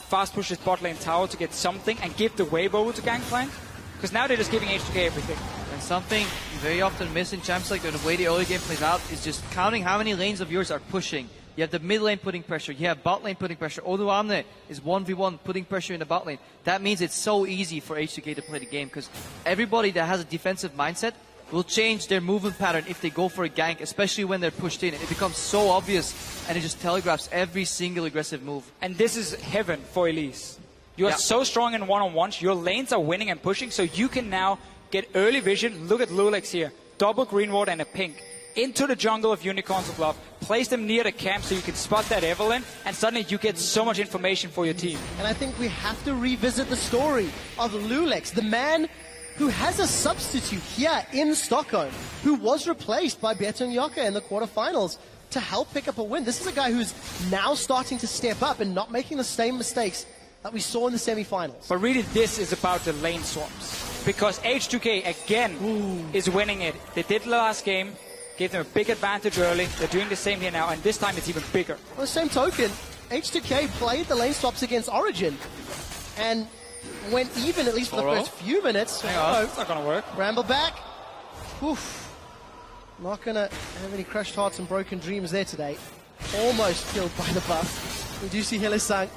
fast push his bot lane tower to get something and give the wave over to Gangplank. Because now they're just giving H2K everything. And something you very often miss in champs like the way the early game plays out is just counting how many lanes of yours are pushing. You have the mid lane putting pressure, you have bot lane putting pressure. Odoamne is 1v1 putting pressure in the bot lane. That means it's so easy for H2K to play the game because everybody that has a defensive mindset will change their movement pattern if they go for a gank, especially when they're pushed in. It becomes so obvious and it just telegraphs every single aggressive move. And this is heaven for Elise. You are so strong in one-on-ones, your lanes are winning and pushing, so you can now get early vision. Look at Lulex here. Double green ward and a pink. Into the jungle of Unicorns of Love. Place them near the camp so you can spot that Evelynn, and suddenly you get so much information for your team. And I think we have to revisit the story of Lulex, the man who has a substitute here in Stockholm, who was replaced by Beton Yoka in the quarterfinals to help pick up a win. This is a guy who's now starting to step up and not making the same mistakes that we saw in the semifinals. But really, this is about the lane swaps. Because H2K, again, is winning it. They did the last game, gave them a big advantage early. They're doing the same here now, and this time it's even bigger. On the same token, H2K played the lane swaps against Origin and went even, at least for the first few minutes. Hang on, it's not going to work. Ramble back. Oof. Not going to have any crushed hearts and broken dreams there today. Almost killed by the buff. We do see Hylissang.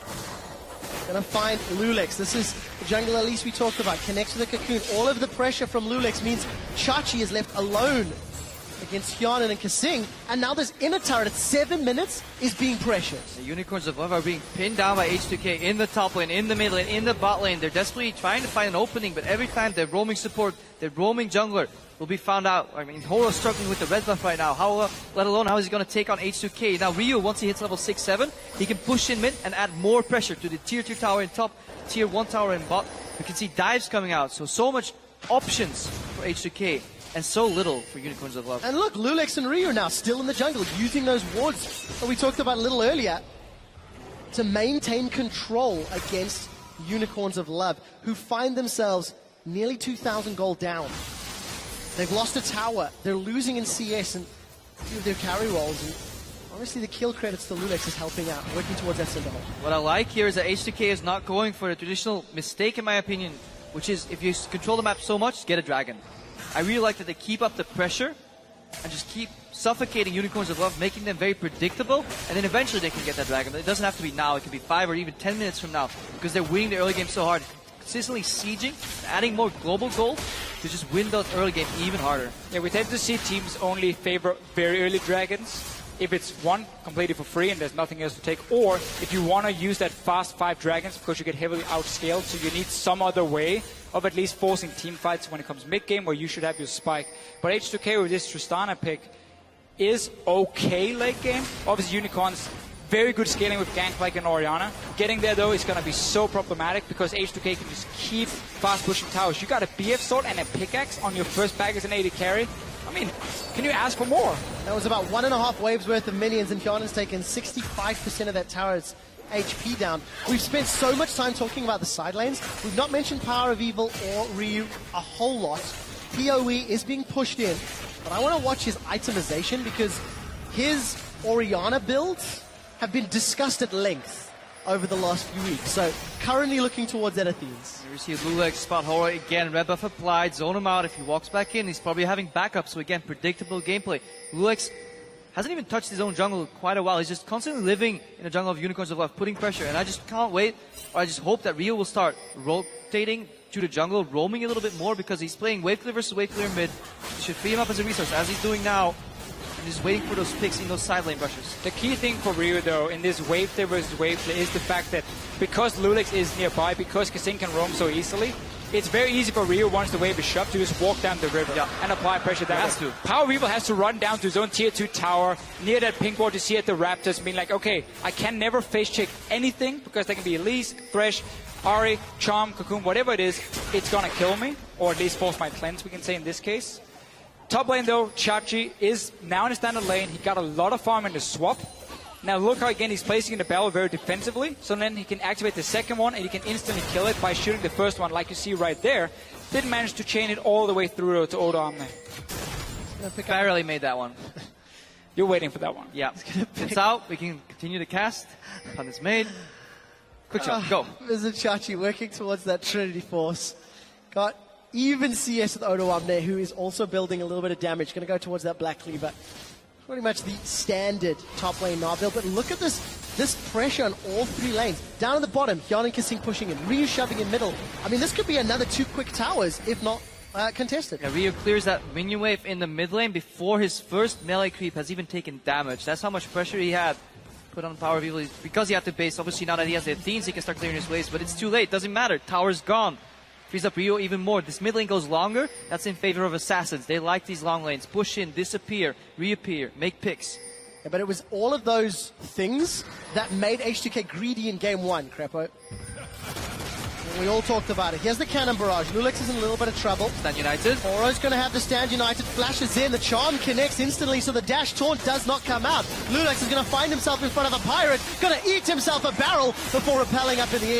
Gonna find Lulex. This is the jungle Elise we talked about. Connects to the cocoon. All of the pressure from Lulex means Chachi is left alone against Hyanan and Kasing. And now this inner turret at 7 minutes is being pressured. The Unicorns of Love are being pinned down by H2K in the top lane, in the mid lane, in the bot lane. They're desperately trying to find an opening, but every time they're roaming support, they're roaming jungler, will be found out. I mean, Horo's struggling with the red buff right now. How, let alone how is he going to take on H2K? Now Ryu, once he hits level 6-7, he can push in mid and add more pressure to the tier 2 tower in top, tier 1 tower in bot. We can see dives coming out, so much options for H2K. And so little for Unicorns of Love. And look, Lulex and Ryu now still in the jungle, using those wards that we talked about a little earlier to maintain control against Unicorns of Love, who find themselves nearly 2,000 gold down. They've lost a tower, they're losing in CS and a few of their carry rolls. And honestly, the kill credits to Lulex is helping out, working towards that center hole. What I like here is that H2K is not going for a traditional mistake, in my opinion, which is if you control the map so much, get a dragon. I really like that they keep up the pressure and just keep suffocating Unicorns of Love, making them very predictable, and then eventually they can get that dragon. But it doesn't have to be now, it can be 5 or even 10 minutes from now, because they're winning the early game so hard. Consistently sieging, adding more global gold to just win the early game even harder. Yeah, we tend to see teams only favor very early dragons. If it's one, completely for free and there's nothing else to take, or if you want to use that fast 5 dragons because you get heavily outscaled, so you need some other way of at least forcing team fights when it comes mid-game where you should have your spike. But H2K with this Tristana pick is okay late game. Obviously Unicorns, very good scaling with Gangplank and Orianna. Getting there though is going to be so problematic because H2K can just keep fast pushing towers. You got a BF sword and a pickaxe on your first pack as an AD carry. I mean, can you ask for more? That was about 1.5 waves worth of minions, and Hyanan's taken 65% of that tower's HP down. We've spent so much time talking about the side lanes. We've not mentioned Power of Evil or Ryu a whole lot. PoE is being pushed in, but I want to watch his itemization because his Orianna builds have been discussed at length over the last few weeks. So currently looking towards that Athenes. Here we see Lulex spot Horo again, red buff applied, zone him out. If he walks back in, he's probably having backup, so again, predictable gameplay. Lulex hasn't even touched his own jungle in quite a while. He's just constantly living in the jungle of Unicorns of Love, putting pressure, and I just can't wait, or I just hope that Rio will start rotating to the jungle, roaming a little bit more, because he's playing wave clear versus wave clear mid. He should free him up as a resource, as he's doing now, and he's waiting for those picks in those side lane brushes. The key thing for Rio, though, in this wave clear versus wave clear is the fact that because Lulex is nearby, because Kasing can roam so easily, it's very easy for Rio, once the wave is shoved, to just walk down the river and apply pressure down. Has to. Power of Evil has to run down to his own tier 2 tower, near that pink ward to see at the Raptors, being like, okay, I can never face check anything, because they can be Elise, Thresh, Ahri, Charm, Cocoon, whatever it is, it's gonna kill me, or at least force my cleanse, we can say in this case. Top lane though, Chachi is now in the standard lane. He got a lot of farm in the swap. Now look how again he's placing in the barrel very defensively, so then he can activate the second one and he can instantly kill it by shooting the first one, like you see right there. Didn't manage to chain it all the way through to Odoamne. Barely made that one. You're waiting for that one. Yeah. It's out. We can continue to cast. Pun is made. Quick shot, go. Vizichachi working towards that Trinity Force. Got even CS with Odoamne, who is also building a little bit of damage. Going to go towards that Black Cleaver. Pretty much the standard top lane now build. But look at this pressure on all three lanes. Down at the bottom, Hyun and Kissing pushing in, Ryu shoving in middle. I mean, this could be another 2 quick towers, if not contested. Yeah, Ryu clears that minion wave in the mid lane before his first melee creep has even taken damage. That's how much pressure he had put on Power of Evil. Because he had to base, obviously now that he has the Athenes, he can start clearing his waves, but it's too late. Doesn't matter. Tower's gone. Frees up Ryu even more. This mid lane goes longer. That's in favor of Assassins. They like these long lanes. Push in, disappear, reappear, make picks. Yeah, but it was all of those things that made H2K greedy in game 1, Crepo. We all talked about it. Here's the cannon barrage. Lulex is in a little bit of trouble. Stand United. Oro's going to have the Stand United. Flashes in. The charm connects instantly, so the dash taunt does not come out. Lulex is going to find himself in front of a pirate. Going to eat himself a barrel before rappelling up in the air.